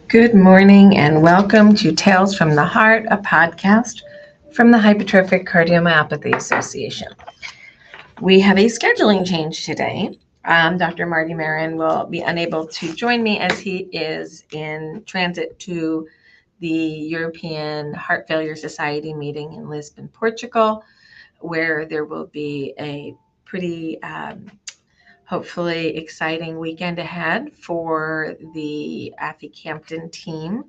Good morning and welcome to Tales from the Heart, a podcast from the Hypertrophic Cardiomyopathy Association. We have a scheduling change today. Dr. Marty Marin will be unable to join me as he is in transit to the European Heart Failure Society meeting in Lisbon, Portugal, where there will be a pretty hopefully exciting weekend ahead for the aficamten team,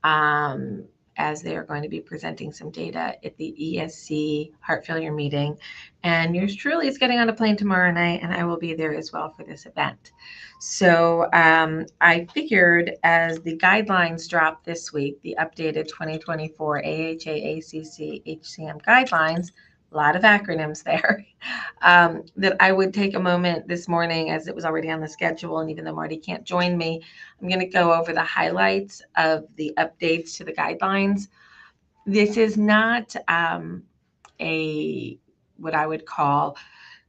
as they are going to be presenting some data at the ESC heart failure meeting. And yours truly is getting on a plane tomorrow night, and I will be there as well for this event. So I figured as the guidelines drop this week, the updated 2024 AHA ACC HCM guidelines, a lot of acronyms there, that I would take a moment this morning, as it was already on the schedule, and even though Marty can't join me, I'm going to go over the highlights of the updates to the guidelines. This is not what I would call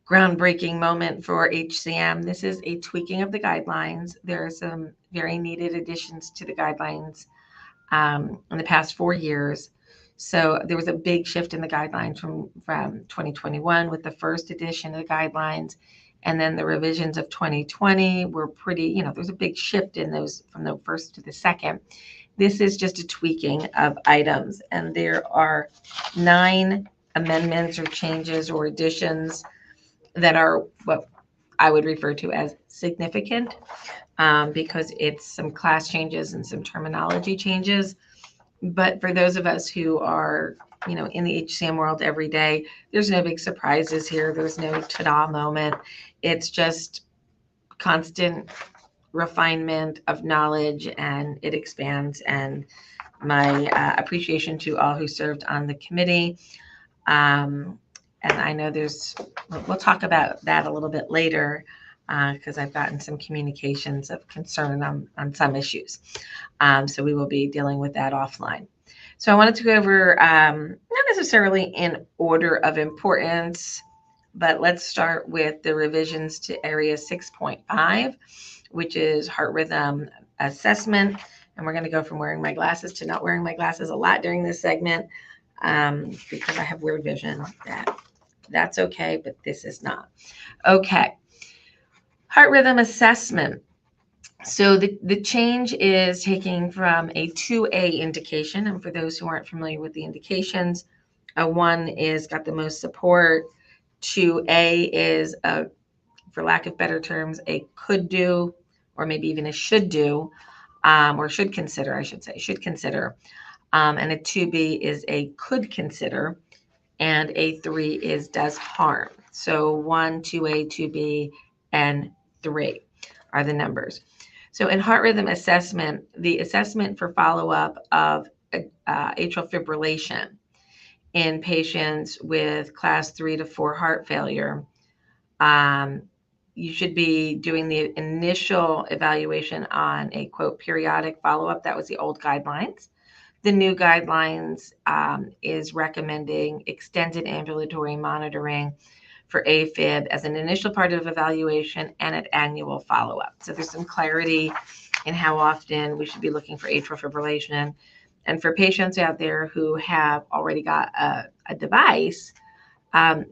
groundbreaking moment for HCM. This is a tweaking of the guidelines. There are some very needed additions to the guidelines in the past 4 years. So there was a big shift in the guidelines from 2021 with the first edition of the guidelines. And then the revisions of 2020 were pretty, there's a big shift in those from the first to the second. This is just a tweaking of items. And there are 9 amendments or changes or additions that are what I would refer to as significant, because it's some class changes and some terminology changes. But for those of us who are, in the HCM world every day, there's no big surprises here. There's no ta-da moment. It's just constant refinement of knowledge, and it expands. And my appreciation to all who served on the committee. And I know we'll talk about that a little bit later, because I've gotten some communications of concern on some issues. So we will be dealing with that offline. So I wanted to go over, not necessarily in order of importance, but let's start with the revisions to area 6.5, which is heart rhythm assessment. And we're going to go from wearing my glasses to not wearing my glasses a lot during this segment, because I have weird vision. That's okay, but this is not. Okay. Heart rhythm assessment. So the change is taking from a 2A indication, and for those who aren't familiar with the indications, a 1 is got the most support, 2A is, for lack of better terms, a could do, or maybe even a should do, or should consider, I should say, should consider, and a 2B is a could consider, and a 3 is does harm. So 1, 2A, 2B, and 3 are the numbers. So in heart rhythm assessment, the assessment for follow-up of atrial fibrillation in patients with class 3 to 4 heart failure, you should be doing the initial evaluation on a, quote, periodic follow-up. That was the old guidelines. The new guidelines is recommending extended ambulatory monitoring for AFib as an initial part of evaluation and an annual follow-up. So there's some clarity in how often we should be looking for atrial fibrillation. And for patients out there who have already got a device,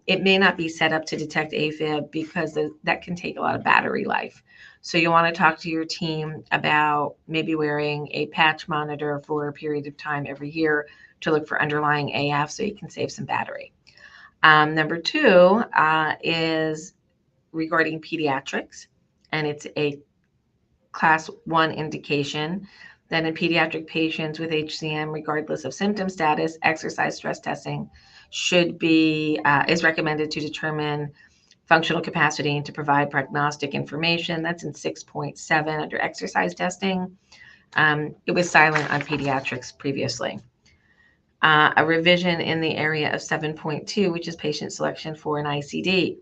it may not be set up to detect AFib because that can take a lot of battery life. So you want to talk to your team about maybe wearing a patch monitor for a period of time every year to look for underlying AF so you can save some battery. Number 2 is regarding pediatrics, and it's a class 1 indication that in pediatric patients with HCM, regardless of symptom status, exercise stress testing is recommended to determine functional capacity and to provide prognostic information. That's in 6.7 under exercise testing. It was silent on pediatrics previously. A revision in the area of 7.2, which is patient selection for an ICD.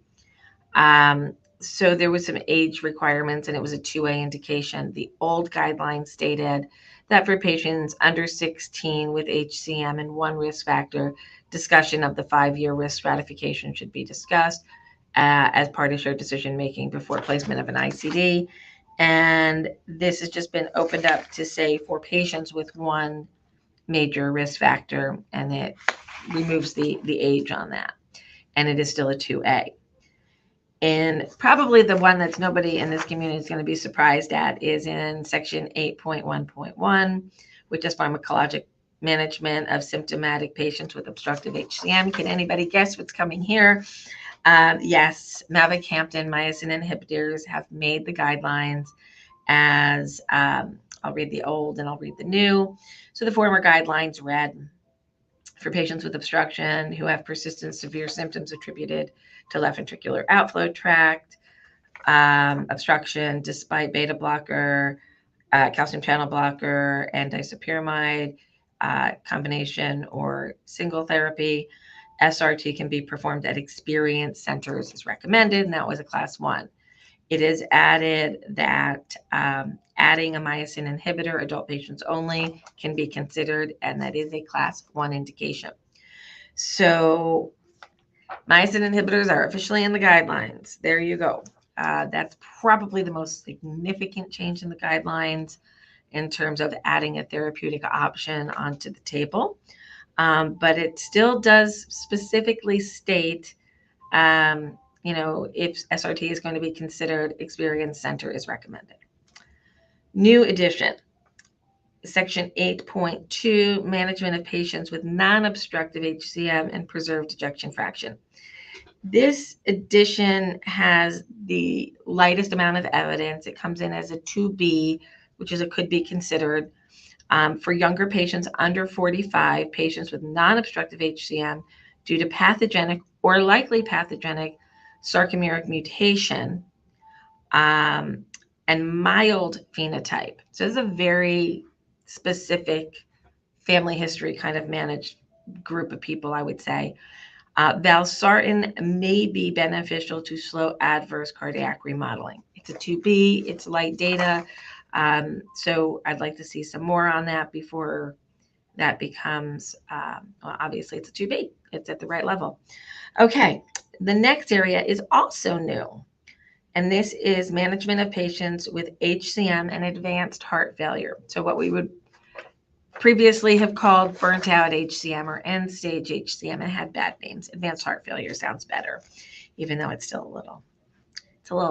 So there was some age requirements, and it was a 2A indication. The old guidelines stated that for patients under 16 with HCM and 1 risk factor, discussion of the 5-year risk stratification should be discussed as part of shared decision making before placement of an ICD. And this has just been opened up to say for patients with one major risk factor, and it removes the age on that. And it is still a 2A. And probably the one that's nobody in this community is going to be surprised at is in section 8.1.1, which is pharmacologic management of symptomatic patients with obstructive HCM. Can anybody guess what's coming here? Yes, mavacamten myosin inhibitors have made the guidelines as, I'll read the old and I'll read the new. So the former guidelines read, for patients with obstruction who have persistent severe symptoms attributed to left ventricular outflow tract obstruction despite beta blocker, calcium channel blocker, and disopyramide combination or single therapy, SRT can be performed at experienced centers as recommended, and that was a class 1. It is added that adding a myosin inhibitor, adult patients only, can be considered, and that is a class 1 indication. So myosin inhibitors are officially in the guidelines. There you go. That's probably the most significant change in the guidelines in terms of adding a therapeutic option onto the table. But it still does specifically state if SRT is going to be considered, experienced center is recommended. New addition, section 8.2, management of patients with non-obstructive HCM and preserved ejection fraction. This addition has the lightest amount of evidence. It comes in as a 2B, which is it could be considered for younger patients under 45, patients with non-obstructive HCM due to pathogenic or likely pathogenic sarcomeric mutation and mild phenotype. So this is a very specific family history kind of managed group of people, I would say. Valsartan may be beneficial to slow adverse cardiac remodeling. It's a 2B, it's light data. So I'd like to see some more on that before that becomes, well, obviously it's a 2B. It's at the right level. Okay, the next area is also new, and this is management of patients with HCM and advanced heart failure. So what we would previously have called burnt out HCM or end stage HCM, and had bad names. Advanced heart failure sounds better, even though it's still a little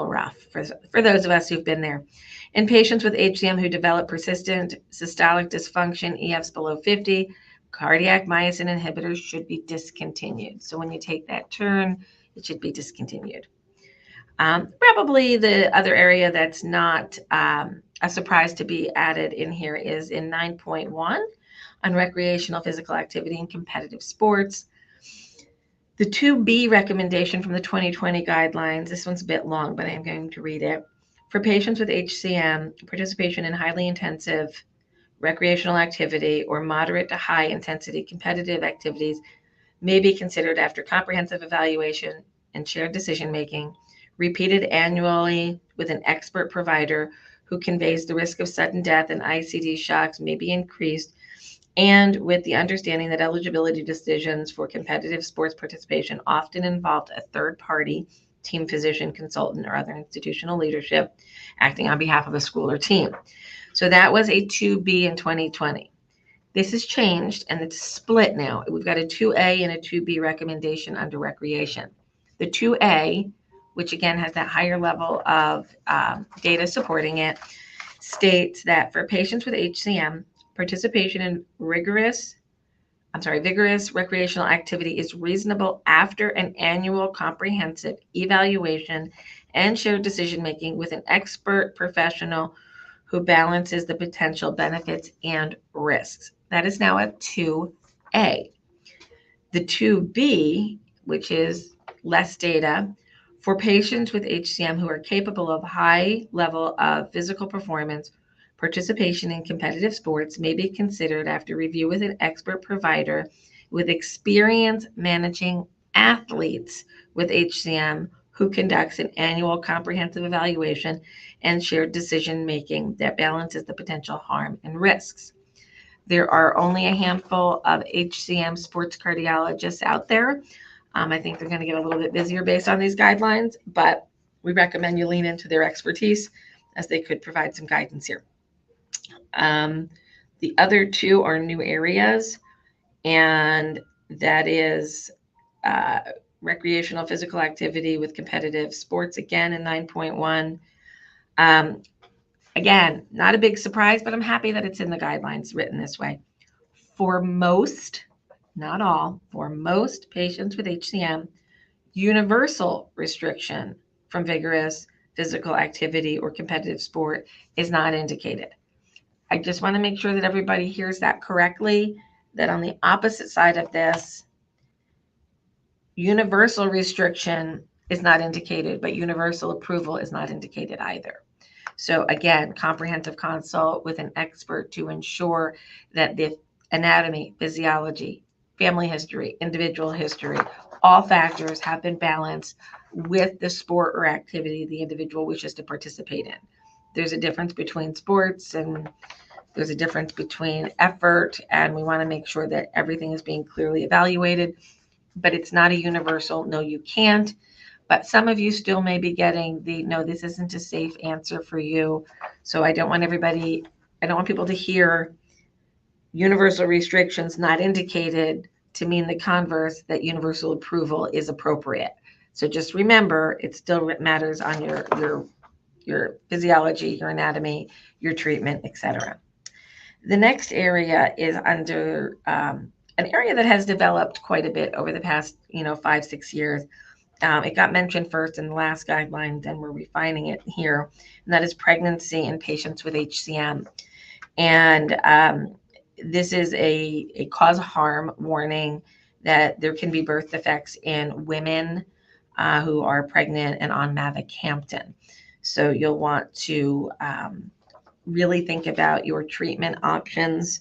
rough for those of us who've been there. In patients with HCM who develop persistent systolic dysfunction, EFs below 50, cardiac myosin inhibitors should be discontinued. So when you take that turn, it should be discontinued. Probably the other area that's not a surprise to be added in here is in 9.1 on recreational physical activity and competitive sports. The 2B recommendation from the 2020 guidelines, this one's a bit long, but I'm going to read it. For patients with HCM, participation in highly intensive recreational activity or moderate to high intensity competitive activities may be considered after comprehensive evaluation and shared decision making, repeated annually with an expert provider who conveys the risk of sudden death and ICD shocks may be increased, and with the understanding that eligibility decisions for competitive sports participation often involved a third party, team physician, consultant, or other institutional leadership acting on behalf of a school or team. So that was a 2B in 2020. This has changed and it's split now. We've got a 2A and a 2B recommendation under recreation. The 2A, which again has that higher level of data supporting it, states that for patients with HCM, participation in vigorous recreational activity is reasonable after an annual comprehensive evaluation and shared decision-making with an expert professional who balances the potential benefits and risks. That is now a 2A. The 2B, which is less data, for patients with HCM who are capable of high level of physical performance, participation in competitive sports may be considered after review with an expert provider with experience managing athletes with HCM who conducts an annual comprehensive evaluation and shared decision making that balances the potential harm and risks. There are only a handful of HCM sports cardiologists out there. I think they're going to get a little bit busier based on these guidelines, but we recommend you lean into their expertise as they could provide some guidance here. The other two are new areas, and that is recreational physical activity with competitive sports, again in 9.1. Again, not a big surprise, but I'm happy that it's in the guidelines written this way. For most, not all, for most patients with HCM, universal restriction from vigorous physical activity or competitive sport is not indicated. I just want to make sure that everybody hears that correctly, that on the opposite side of this, universal restriction is not indicated, but universal approval is not indicated either. So again, comprehensive consult with an expert to ensure that the anatomy, physiology, family history, individual history, all factors have been balanced with the sport or activity the individual wishes to participate in. There's a difference between sports and there's a difference between effort, and we want to make sure that everything is being clearly evaluated, but it's not a universal, no, you can't. But some of you still may be getting the, no, this isn't a safe answer for you. So I don't want people to hear universal restrictions not indicated to mean the converse, that universal approval is appropriate. So just remember, it still matters on your physiology, your anatomy, your treatment, etc. The next area is under an area that has developed quite a bit over the past 5-6 years. It got mentioned first in the last guidelines, and we're refining it here, and that is pregnancy in patients with HCM. And this is a cause of harm warning that there can be birth defects in women who are pregnant and on mavacamten. So you'll want to really think about your treatment options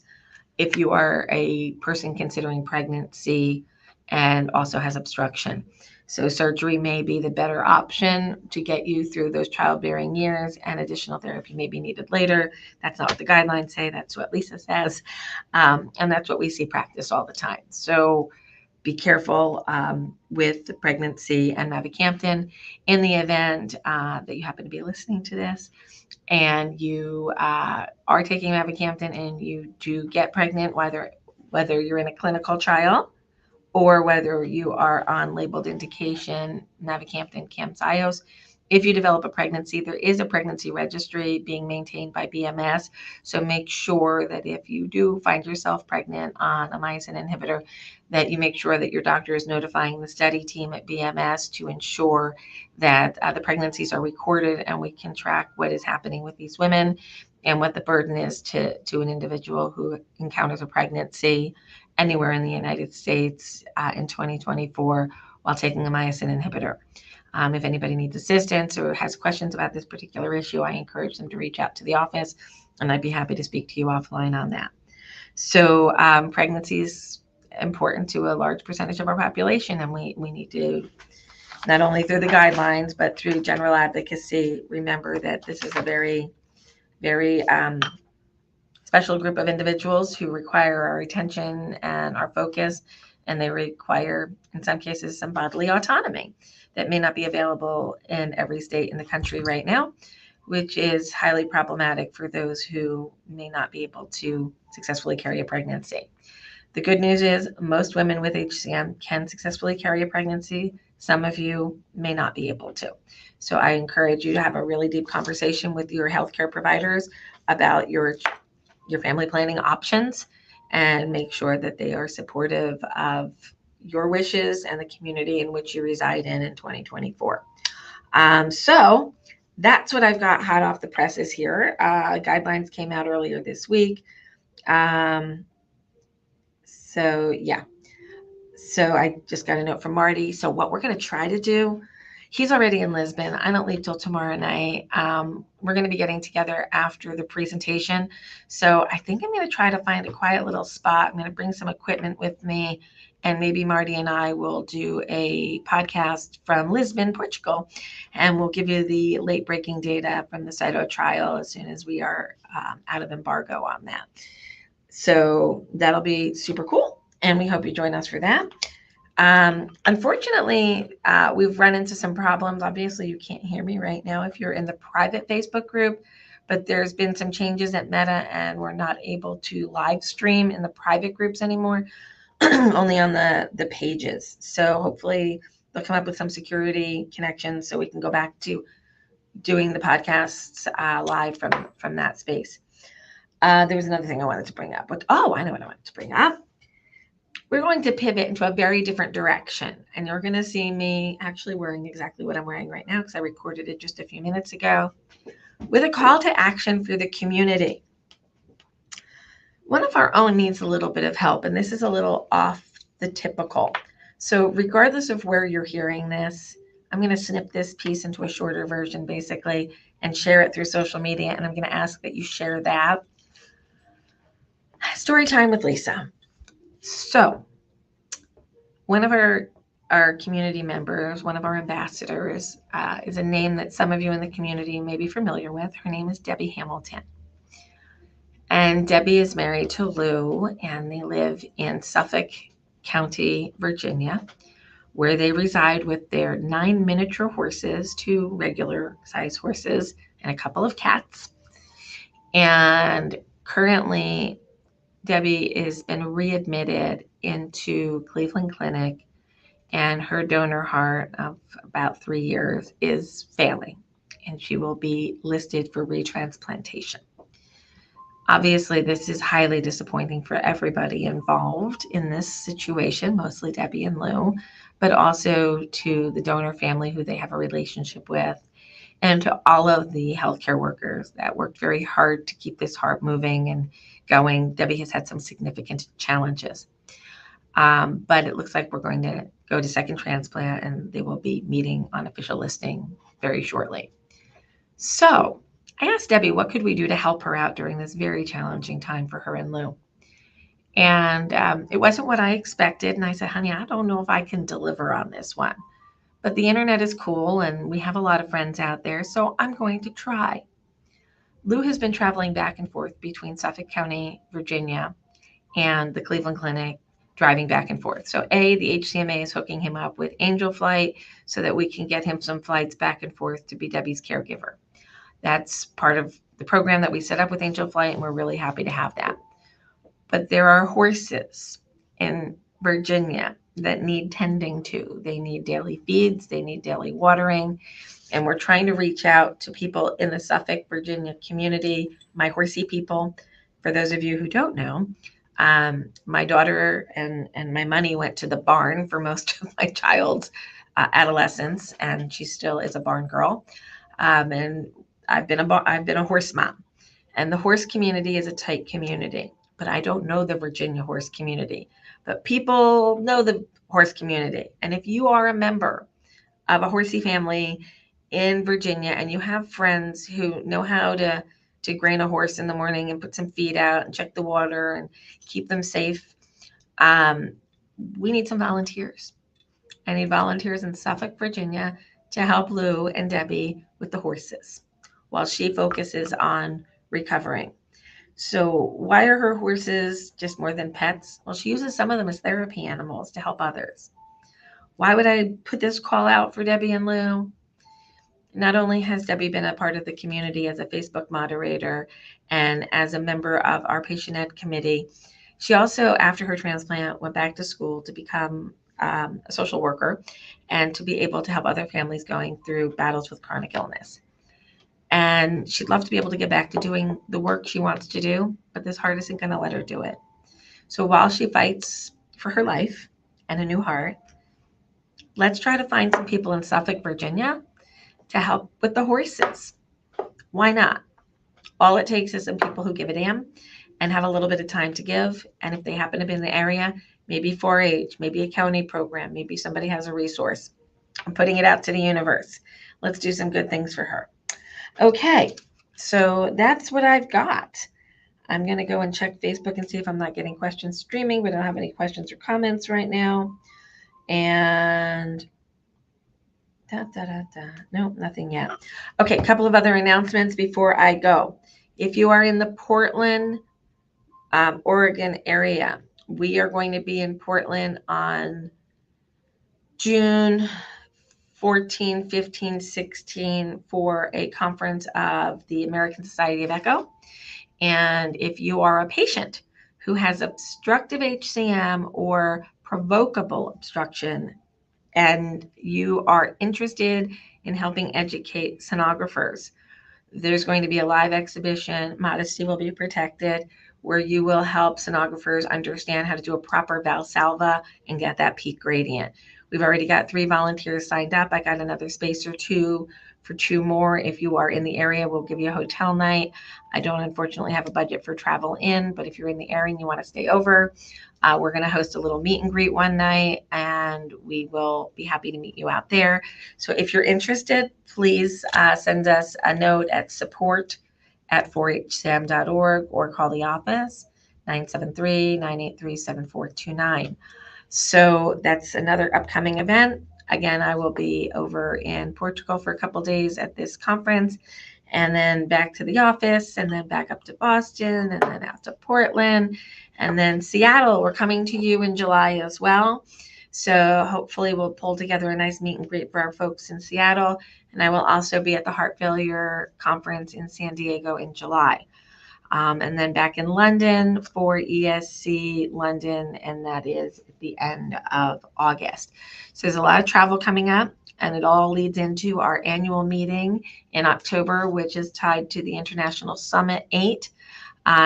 if you are a person considering pregnancy and also has obstruction. So surgery may be the better option to get you through those childbearing years, and additional therapy may be needed later. That's not what the guidelines say. That's what Lisa says. And that's what we see practice all the time. So be careful with the pregnancy and mavacamten. In the event that you happen to be listening to this and you are taking mavacamten and you do get pregnant, whether you're in a clinical trial or whether you are on labeled indication, mavacamten, Camzyos. If you develop a pregnancy, there is a pregnancy registry being maintained by BMS. So make sure that if you do find yourself pregnant on a myosin inhibitor, that you make sure that your doctor is notifying the study team at BMS to ensure that the pregnancies are recorded and we can track what is happening with these women and what the burden is to an individual who encounters a pregnancy anywhere in the United States in 2024 while taking a myosin inhibitor. If anybody needs assistance or has questions about this particular issue, I encourage them to reach out to the office, and I'd be happy to speak to you offline on that. So pregnancy is important to a large percentage of our population, and we need to, not only through the guidelines, but through general advocacy, remember that this is a very, very special group of individuals who require our attention and our focus, and they require, in some cases, some bodily autonomy that may not be available in every state in the country right now, which is highly problematic for those who may not be able to successfully carry a pregnancy. The good news is most women with HCM can successfully carry a pregnancy. Some of you may not be able to. So I encourage you to have a really deep conversation with your healthcare providers about your family planning options and make sure that they are supportive of your wishes and the community in which you reside in 2024. So that's what I've got hot off the presses here. Guidelines came out earlier this week. So yeah. So I just got a note from Marty. So what we're going to try to do, he's already in Lisbon. I don't leave till tomorrow night. We're going to be getting together after the presentation. So I think I'm going to try to find a quiet little spot. I'm going to bring some equipment with me, and maybe Marty and I will do a podcast from Lisbon, Portugal, and we'll give you the late breaking data from the CITO trial as soon as we are out of embargo on that. So that'll be super cool, and we hope you join us for that. Unfortunately, we've run into some problems. Obviously, you can't hear me right now if you're in the private Facebook group, but there's been some changes at Meta, and we're not able to live stream in the private groups anymore, only on the pages. So hopefully they'll come up with some security connections so we can go back to doing the podcasts live from that space. There was another thing I wanted to bring up. I know what I wanted to bring up. We're going to pivot into a very different direction, and you're going to see me actually wearing exactly what I'm wearing right now because I recorded it just a few minutes ago with a call to action for the community. One of our own needs a little bit of help, and this is a little off the typical. So regardless of where you're hearing this, I'm going to snip this piece into a shorter version basically and share it through social media, and I'm going to ask that you share that. Story time with Lisa. So one of our community members, one of our ambassadors, is a name that some of you in the community may be familiar with. Her name is Debbie Hamilton. And Debbie is married to Lou, and they live in Suffolk County, Virginia, where they reside with their 9 miniature horses, 2 regular size horses, and a couple of cats. And currently, Debbie has been readmitted into Cleveland Clinic, and her donor heart of about 3 years is failing, and she will be listed for retransplantation. Obviously, this is highly disappointing for everybody involved in this situation, mostly Debbie and Lou, but also to the donor family who they have a relationship with, and to all of the healthcare workers that worked very hard to keep this heart moving and going. Debbie has had some significant challenges. But it looks like we're going to go to second transplant, and they will be meeting on official listing very shortly. So I asked Debbie, what could we do to help her out during this very challenging time for her and Lou? And it wasn't what I expected. And I said, honey, I don't know if I can deliver on this one. But the internet is cool, and we have a lot of friends out there, so I'm going to try. Lou has been traveling back and forth between Suffolk County, Virginia, and the Cleveland Clinic, driving back and forth. So the HCMA is hooking him up with Angel Flight so that we can get him some flights back and forth to be Debbie's caregiver. That's part of the program that we set up with Angel Flight, and we're really happy to have that. But there are horses in Virginia that need tending to. They need daily feeds, they need daily watering, and we're trying to reach out to people in the Suffolk, Virginia community, my horsey people. For those of you who don't know, my daughter and my money went to the barn for most of my child's adolescence, and she still is a barn girl. And I've been a horse mom, and the horse community is a tight community. But I don't know the Virginia horse community. But people know the horse community, and if you are a member of a horsey family in Virginia and you have friends who know how to grain a horse in the morning and put some feed out and check the water and keep them safe, we need some volunteers. I need volunteers in Suffolk, Virginia to help Lou and Debbie with the horses while she focuses on recovering. So why are her horses just more than pets? Well, she uses some of them as therapy animals to help others. Why would I put this call out for Debbie and Lou? Not only has Debbie been a part of the community as a Facebook moderator and as a member of our patient ed committee, she also, after her transplant, went back to school to become a social worker and to be able to help other families going through battles with chronic illness. And she'd love to be able to get back to doing the work she wants to do, but this heart isn't going to let her do it. So while she fights for her life and a new heart, let's try to find some people in Suffolk, Virginia to help with the horses. Why not? All it takes is some people who give a damn and have a little bit of time to give. And if they happen to be in the area, maybe 4-H, maybe a county program, maybe somebody has a resource. I'm putting it out to the universe. Let's do some good things for her. Okay, so that's what I've got. I'm going to go and check Facebook and see if I'm not getting questions streaming. We don't have any questions or comments right now. And no, nothing yet. Okay, a couple of other announcements before I go. If you are in the Portland, Oregon area, we are going to be in Portland on June 14, 15, 16 for a conference of the American Society of Echo. And if you are a patient who has obstructive HCM or provocable obstruction, and you are interested in helping educate sonographers, there's going to be a live exhibition, Modesty Will Be Protected, where you will help sonographers understand how to do a proper Valsalva and get that peak gradient. We've already got 3 volunteers signed up. I got another space or 2 for 2 more. If you are in the area, we'll give you a hotel night. I don't unfortunately have a budget for travel in, but if you're in the area and you want to stay over, we're going to host a little meet and greet one night, and we will be happy to meet you out there. So if you're interested, please send us a note at support@4hcm.org or call the office 973-983-7429. So that's another upcoming event. Again, I will be over in Portugal for a couple days at this conference, and then back to the office, and then back up to Boston, and then out to Portland, and then Seattle. We're coming to you in July as well. So hopefully we'll pull together a nice meet and greet for our folks in Seattle. And I will also be at the Heart Failure Conference in San Diego in July. And then back in London for ESC London, and that is at the end of August. So there's a lot of travel coming up, and it all leads into our annual meeting in October, which is tied to the International Summit 8.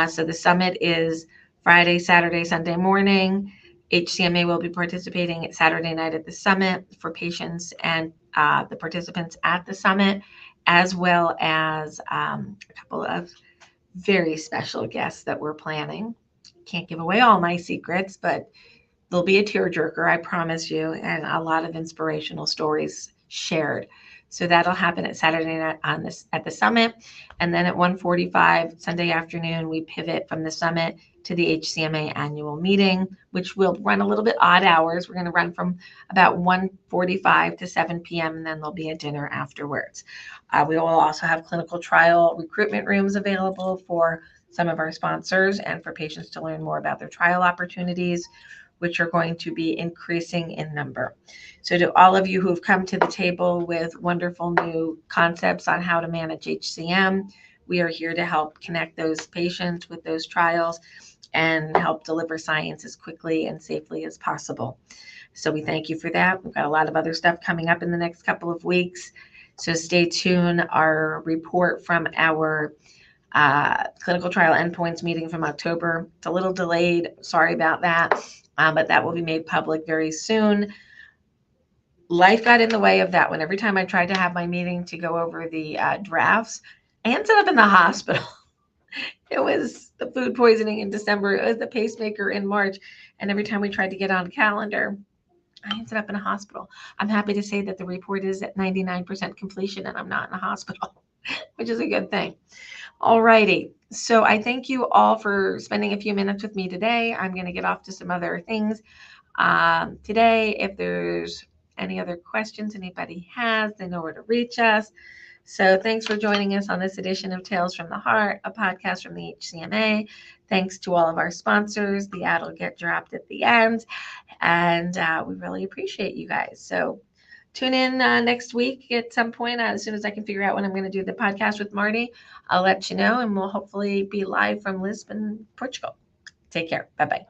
So the summit is Friday, Saturday, Sunday morning. HCMA will be participating at Saturday night at the summit for patients and the participants at the summit, as well as a couple of very special guests that we're planning. Can't give away all my secrets, but there'll be a tearjerker, I promise you, and a lot of inspirational stories shared. So that'll happen at Saturday night at the summit. And then at 1:45 Sunday afternoon, we pivot from the summit to the HCMA annual meeting, which will run a little bit odd hours. We're going to run from about 1:45 to 7 p.m., and then there'll be a dinner afterwards. We will also have clinical trial recruitment rooms available for some of our sponsors and for patients to learn more about their trial opportunities, which are going to be increasing in number. So to all of you who've come to the table with wonderful new concepts on how to manage HCM, we are here to help connect those patients with those trials and help deliver science as quickly and safely as possible. So we thank you for that. We've got a lot of other stuff coming up in the next couple of weeks. So stay tuned. Our report from our clinical trial endpoints meeting from October, it's a little delayed. Sorry about that. But that will be made public very soon. Life got in the way of that one. Every time I tried to have my meeting to go over the drafts, I ended up in the hospital. It was the food poisoning in December. It was the pacemaker in March. And every time we tried to get on the calendar, I ended up in a hospital. I'm happy to say that the report is at 99% completion and I'm not in a hospital, which is a good thing. All righty. So I thank you all for spending a few minutes with me today. I'm going to get off to some other things today. If there's any other questions anybody has, they know where to reach us. So thanks for joining us on this edition of Tales from the Heart, a podcast from the HCMA. Thanks to all of our sponsors. The ad will get dropped at the end. And we really appreciate you guys. So tune in next week at some point. As soon as I can figure out when I'm going to do the podcast with Marty, I'll let you know. And we'll hopefully be live from Lisbon, Portugal. Take care. Bye-bye.